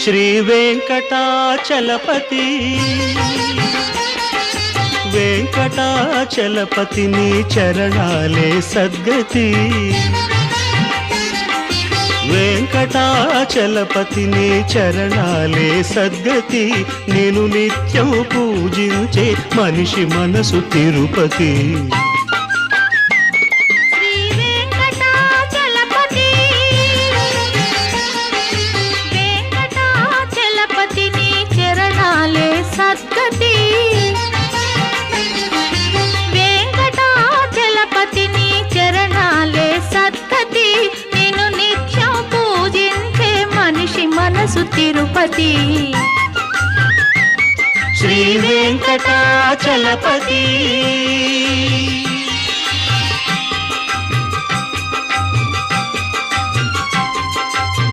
శ్రీ వెంకటాచలపతి వెంకటాచలపతి నీ చరణాలే సద్గతి వెంకటాచలపతి నీ చరణాలే సద్గతి నేను నిత్యం పూజించే మనిషి మనసు తిరుపతి వెంకటాచలపతి నీ చరణాలే సద్గతి నేను నిత్యం పూజించే మనిషి మనసు తిరుపతి శ్రీ వెంకటాచలపతి